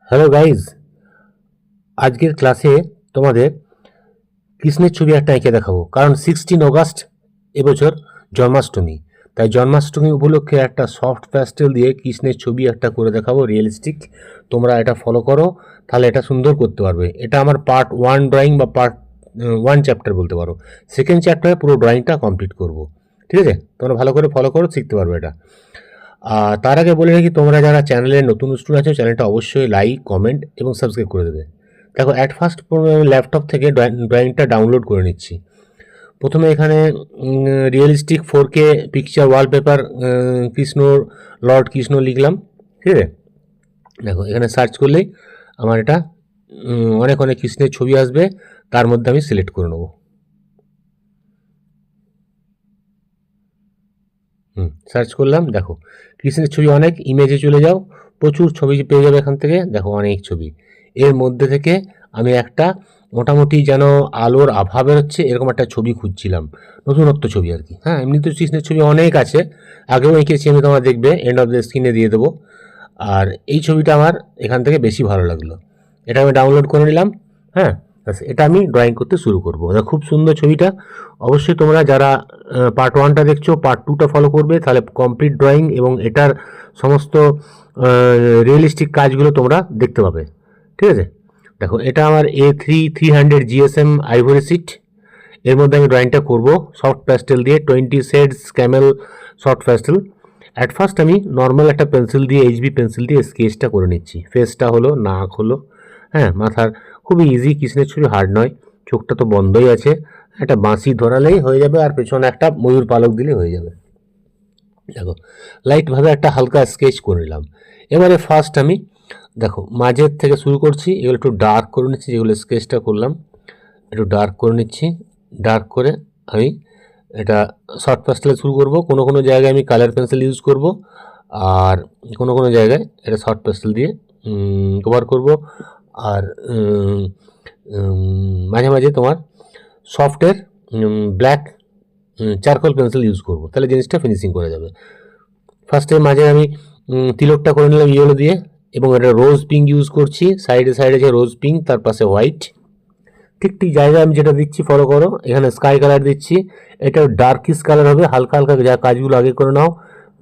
Hello guys, আজকের ক্লাসে তোমাদের কৃষ্ণের ছবি একটা এঁকে দেখাবো। কারণ 16 অগাস্ট এবছর জন্মাষ্টমী, তাই জন্মাষ্টমী উপলক্ষে একটা সফট প্যাস্টেল দিয়ে কৃষ্ণের ছবি একটা করে দেখাবো, রিয়েলিস্টিক। তোমরা এটা ফলো করো, তাহলে এটা সুন্দর করতে পারবে। এটা আমার পার্ট 1 ড্রয়িং বা পার্ট 1 চ্যাপ্টার বলতে পারো। সেকেন্ড চ্যাপ্টারে পুরো ড্রয়িংটা কমপ্লিট করব। ঠিক আছে, তোমরা ভালো করে ফলো করো, শিখতে পারবে এটা। আর তার আগে বলে রাখি, তোমরা যারা চ্যানেলের নতুন স্টুডেন্ট আছো, চ্যানেলটা অবশ্যই লাইক, কমেন্ট এবং সাবস্ক্রাইব করে দেবে। দেখো, অ্যাট ফার্স্ট ল্যাপটপ থেকে ড্রয়িংটা ডাউনলোড করে নিচ্ছি। প্রথমে এখানে realistic 4K picture wallpaper Krishna, Lord Krishna লিখলাম। ঠিক আছে, দেখো এখানে সার্চ করলেই আমার এটা অনেক অনেক কৃষ্ণের ছবি আসবে, তার মধ্যে আমি সিলেক্ট করে নেবো। সার্চ করলাম, দেখো কৃষ্ণের ছবি অনেক, ইমেজে চলে যাও, প্রচুর ছবি পেয়ে যাবে এখান থেকে। দেখো অনেক ছবি, এর মধ্যে থেকে আমি একটা মোটামুটি যেন আলোর আভা বেরোচ্ছে এরকম একটা ছবি খুঁজছিলাম, নতুনত্ব ছবি আর কি। হ্যাঁ, এমনি তো কৃষ্ণের ছবি অনেক আছে, আগেও এঁকেছি আমি, তোমার দেখবে এন্ড অফ দ্য স্ক্রিনে দিয়ে দেবো। আর এই ছবিটা আমার এখান থেকে বেশি ভালো লাগলো, এটা আমি ডাউনলোড করে নিলাম। হ্যাঁ, এটা আমি ড্রয়িং করতে শুরু করবো। খুব সুন্দর ছবিটা। অবশ্যই তোমরা যারা পার্ট 1টা দেখছো, পার্ট 2টা ফলো করবে, তাহলে কমপ্লিট ড্রয়িং এবং এটার সমস্ত রিয়েলিস্টিক কাজগুলো তোমরা দেখতে পাবে। ঠিক আছে, দেখো এটা আমার A3 300 GSM আইভরি সিট, এর মধ্যে আমি ড্রয়িংটা করব সফট প্যাস্টেল দিয়ে, 20 shades Camel soft pastel. At first আমি নর্মাল একটা পেন্সিল দিয়ে, HB পেন্সিল দিয়ে স্কেচটা করে নিচ্ছি। ফেসটা হলো, নাক হলো, হ্যাঁ মাথার, খুবই ইজি, কৃষ্ণের ছবি হার্ড নয়। চোখটা তো বন্ধই আছে, একটা বাঁশি ধরালেই হয়ে যাবে, আর পেছনে একটা ময়ূর পালক দিলে হয়ে যাবে। দেখো লাইটভাবে একটা হালকা স্কেচ করে নিলাম। এবারে ফার্স্ট আমি দেখো মাঝের থেকে শুরু করছি, এগুলো একটু ডার্ক করে নিচ্ছি, যেগুলো স্কেচটা করলাম একটু ডার্ক করে নিচ্ছি। ডার্ক করে আমি এটা শর্ট পেন্সিলে শুরু করব। কোনো কোনো জায়গায় আমি কালার পেন্সিল ইউজ করব, আর কোনো কোনো জায়গায় এটা শর্ট পেন্সিল দিয়ে কভার করব। আর মাঝে মাঝে তোমার সফটের ব্ল্যাক চারকোল পেন্সিল ইউজ করব, তাহলে জিনিসটা ফিনিশিং করা যাবে। ফার্স্টে মাঝে আমি তিলকটা করে নিলাম ইয়েলো দিয়ে, এবং এটা রোজ পিঙ্ক ইউজ করছি। সাইডে সাইডে যে রোজ পিঙ্ক, তার পাশে হোয়াইট। ঠিক ঠিক জায়গায় আমি যেটা দিচ্ছি ফলো করো। এখানে স্কাই কালার দিচ্ছি, এটা ডার্কিস কালার হবে। হালকা হালকা যা কাজগুলো আগে করে নাও,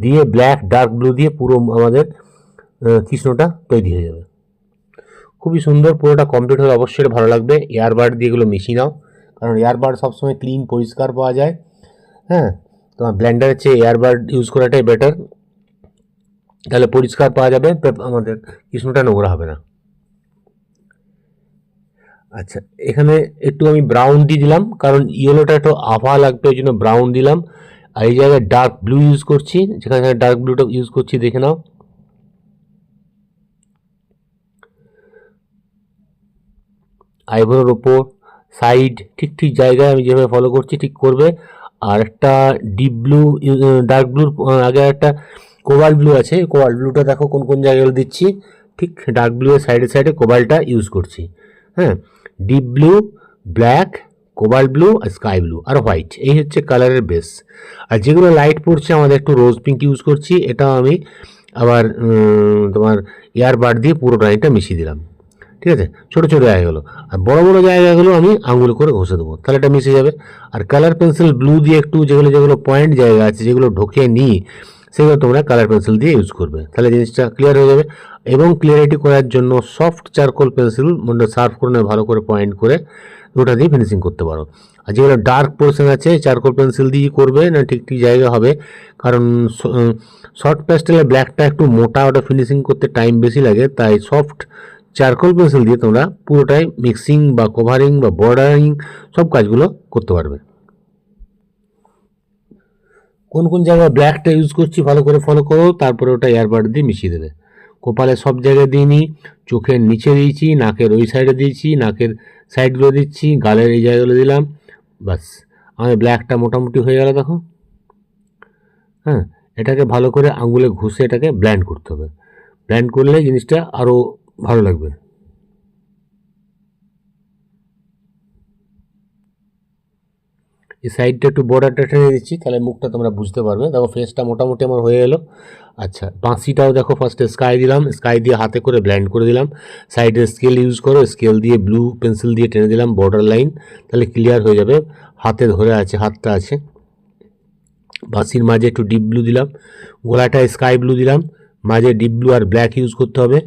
দিয়ে ব্ল্যাক ডার্ক ব্লু দিয়ে পুরো আমাদের কৃষ্ণটা তৈরি হয়ে যাবে। খুবই সুন্দর, পুরোটা কমপ্লিট হলে অবশ্যই ভালো লাগবে। এয়ারবাড দিয়ে এগুলো মিশিয়ে নাও, কারণ এয়ারবাড সবসময় ক্লিন পরিষ্কার পাওয়া যায়। হ্যাঁ, তোমার ব্লেন্ডারের চেয়ে এয়ারবাড ইউজ করাটাই বেটার, তাহলে পরিষ্কার পাওয়া যাবে, আমাদের কৃষ্ণটা নোংরা হবে না। আচ্ছা, এখানে একটু আমি ব্রাউন দিয়ে দিলাম, কারণ ইয়েলোটা একটু আভা লাগবে, ওই জন্য ব্রাউন দিলাম। আর এই জায়গায় ডার্ক ব্লু ইউজ করছি, যেখানে ডার্ক ব্লুটা ইউজ করছি দেখে নাও। আইভরের ওপর সাইড ঠিক ঠিক জায়গায় আমি যেভাবে ফলো করছি ঠিক করবে। আর একটা ডিপ ব্লু, ডার্ক ব্লুর আগে একটা কোবাল্ট ব্লু আছে, কোবাল্ট ব্লুটা দেখো কোন কোন জায়গায় দিচ্ছি। ঠিক ডার্ক ব্লু এর সাইডে সাইডে কোবাল্টটা ইউজ করছি। হ্যাঁ, deep blue, black, cobalt blue, আর স্কাই ব্লু, আর হোয়াইট, এই হচ্ছে কালারের বেস। আর যেগুলো লাইট পড়ছে আমাদের একটু রোজ পিঙ্ক ইউজ করছি, এটাও আমি আবার তোমার এয়ারবাড দিয়ে পুরো ড্রয়িংটা মিশিয়ে দিলাম। ঠিক আছে, ছোটো ছোটো জায়গাগুলো, আর বড় বড় জায়গাগুলো আমি আঙুল করে ঘষে দেবো, তাহলে এটা মিশে যাবে। আর কালার পেন্সিল ব্লু দিয়ে একটু যেগুলো যেগুলো পয়েন্ট জায়গা আছে, যেগুলো ঢোকে নিই, সেগুলো তোমরা কালার পেন্সিল দিয়ে ইউজ করবে, তাহলে জিনিসটা ক্লিয়ার হয়ে যাবে। এবং ক্লিয়ারিটি করার জন্য সফট চারকোল পেন্সিল মধ্যে সার্ভ করে নেবে, ভালো করে পয়েন্ট করে ওটা দিয়ে ফিনিশিং করতে পারো। আর যেগুলো ডার্ক পোর্শন আছে, চারকোল পেন্সিল দিয়ে করবে না, ঠিক ঠিক জায়গা হবে। কারণ শর্ট প্যাস্টেলে ব্ল্যাকটা একটু মোটা, ওটা ফিনিশিং করতে টাইম বেশি লাগে, তাই সফট চারকোল পেন্সিল দিয়ে তোমরা পুরোটাই মিক্সিং বা কভারিং বা বর্ডারিং সব কাজগুলো করতে পারবে। কোন কোন জায়গায় ব্ল্যাকটা ইউজ করছি ভালো করে ফলো করো, তারপরে ওটা এয়ারবাড দিয়ে মিশিয়ে দেবে। কপালে সব জায়গায় দিইনি, চোখের নিচে দিয়েছি, নাকের ওই সাইডে দিয়েছি, নাকের সাইডগুলো দিচ্ছি, গালের এই জায়গাগুলো দিলাম। বাস, আমার ব্ল্যাকটা মোটামুটি হয়ে গেল দেখো। হ্যাঁ, এটাকে ভালো করে আঙুলে ঘষে এটাকে ব্ল্যান্ড করতে হবে। ব্ল্যান্ড করলে জিনিসটা আরও ভালো লাগবে। এই সাইডটা একটু বর্ডারটা টেনে দিচ্ছি, তাহলে মুখটা তোমরা বুঝতে পারবে। দেখো ফেসটা মোটামুটি আমার হয়ে এলো। আচ্ছা, বাঁশিটাও দেখো ফার্স্টে স্কাই দিলাম, স্কাই দিয়ে হাতে করে ব্লেন্ড করে দিলাম। সাইডে স্কেল ইউজ করো, স্কেল দিয়ে ব্লু পেন্সিল দিয়ে টেনে দিলাম বর্ডার লাইন, তাহলে ক্লিয়ার হয়ে যাবে। হাতে ধরে আছে, হাতটা আছে। বাঁশির মাঝে একটু ডিপ ব্লু দিলাম, গলাটায় স্কাই ব্লু দিলাম, মাঝে ডিপ ব্লু আর ব্ল্যাক ইউজ করতে হবে।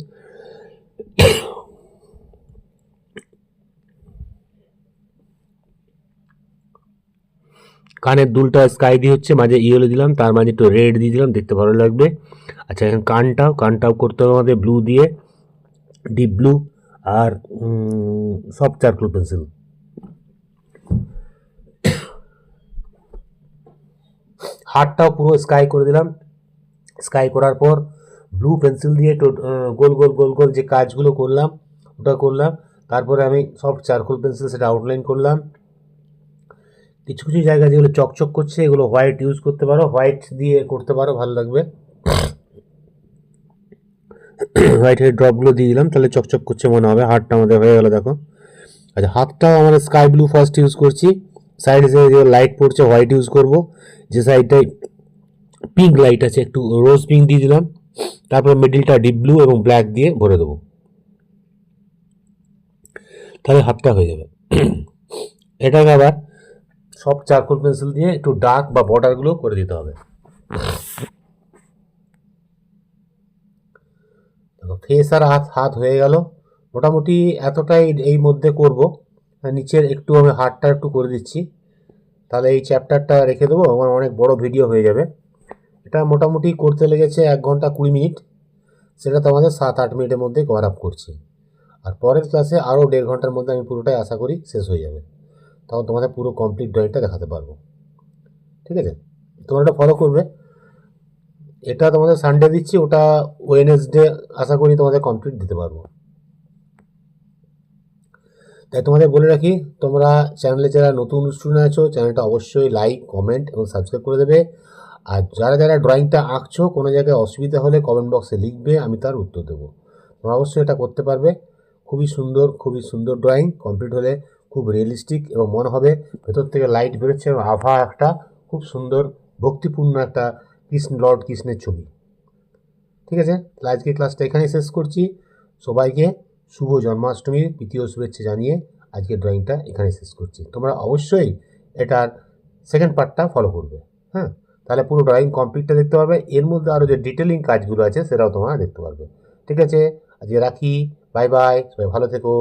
কানের দুলটা স্কাই দিয়ে হচ্ছে, মাঝে ইয়েলো দিলাম, তার মাঝে একটু রেড দিয়ে দিলাম, দেখতে ভালো লাগবে। আচ্ছা, এখন কানটাও করতে হবে আমাদের ব্লু দিয়ে, ডিপ ব্লু আর সফট চারকোল পেন্সিল। হাতটাও পুরো স্কাই করে দিলাম। স্কাই করার পর ব্লু পেন্সিল দিয়ে একটু গোল গোল গোল গোল যে কাজগুলো করলাম ওটা করলাম। তারপরে আমি সফট চারকোল পেন্সিল সেটা আউটলাইন করলাম। কিছু কিছু জায়গা যেগুলো চকচক করছে এগুলো হোয়াইট ইউজ করতে পারো, হোয়াইট দিয়ে করতে পারো, ভালো লাগবে। হোয়াইটের ড্রপগুলো দিয়ে দিলাম, তাহলে চকচক করছে মনে হবে। হাতটা আমাদের হয়ে গেলো দেখো। আচ্ছা, হাতটাও আমরা স্কাই ব্লু ফার্স্ট ইউজ করছি। সাইডে যে লাইট পড়ছে হোয়াইট ইউজ করব। যে সাইডটায় পিঙ্ক লাইট আছে একটু রোজ পিঙ্ক দিয়ে দিলাম। তারপর মিডিলটা ডিপ ব্লু এবং ব্ল্যাক দিয়ে ভরে দেবো, তাহলে হাতটা হয়ে যাবে। এটাকে আবার সব চারকোল পেন্সিল দিয়ে একটু ডার্ক বা বর্ডারগুলো করে দিতে হবে। দেখো ফেস আর হাত হয়ে গেল মোটামুটি এতটাই এই মধ্যে করব। নিচের একটু আমি হাতটা একটু করে দিচ্ছি, তাহলে এই চ্যাপ্টারটা রেখে দেবো, আমার অনেক বড় ভিডিও হয়ে যাবে। এটা মোটামুটি করতে লেগেছে 1 ঘন্টা 20 মিনিট, সেটা তোমাদের 7-8 মিনিটের মধ্যে কভার আপ করছি। আর পরের ক্লাসে আরও 1.5 ঘন্টার মধ্যে আমি পুরোটাই আশা করি শেষ হয়ে যাবে, তখন তোমাদের পুরো কমপ্লিট ড্রয়িংটা দেখাতে পারবো। ঠিক আছে, তোমরা এটা ফলো করবে। এটা তোমাদের সানডে দিচ্ছি, ওটা ওয়েডনেসডে আশা করি তোমাদের কমপ্লিট দিতে পারবো। তাই তোমাদের বলে রাখি, তোমরা চ্যানেলে যারা নতুন স্টুডেন্ট আছো চ্যানেলটা অবশ্যই লাইক কমেন্ট এবং সাবস্ক্রাইব করে দেবে। আর যারা যারা ড্রয়িংটা আঁকছো কোনো জায়গায় অসুবিধা হলে কমেন্ট বক্সে লিখবে, আমি তার উত্তর দেবো। তোমরা অবশ্যই এটা করতে পারবে। খুবই সুন্দর ড্রয়িং কমপ্লিট হলে, খুব রিয়েলিস্টিক এবং মনে হবে ভেতর থেকে লাইট বেরোচ্ছে এবং আভা একটা খুব সুন্দর ভক্তিপূর্ণ একটা লর্ড কৃষ্ণের ছবি। ঠিক আছে, আজকে ক্লাসটা এখানেই শেষ করছি। সবাইকে শুভ জন্মাষ্টমীর প্রীতীয় শুভেচ্ছা জানিয়ে আজকে ড্রয়িংটা এখানে শেষ করছি। তোমরা অবশ্যই এটার সেকেন্ড পার্টটা ফলো করবে। হ্যাঁ, তাহলে পুরো ড্রয়িং কমপ্লিটটা দেখতে পারবে, এর মধ্যে আরও যে ডিটেলিং কাজগুলো আছে সেটাও তোমরা দেখতে পারবে। ঠিক আছে, আজকে রাখি, বাই বাই, সবাই ভালো থেকো।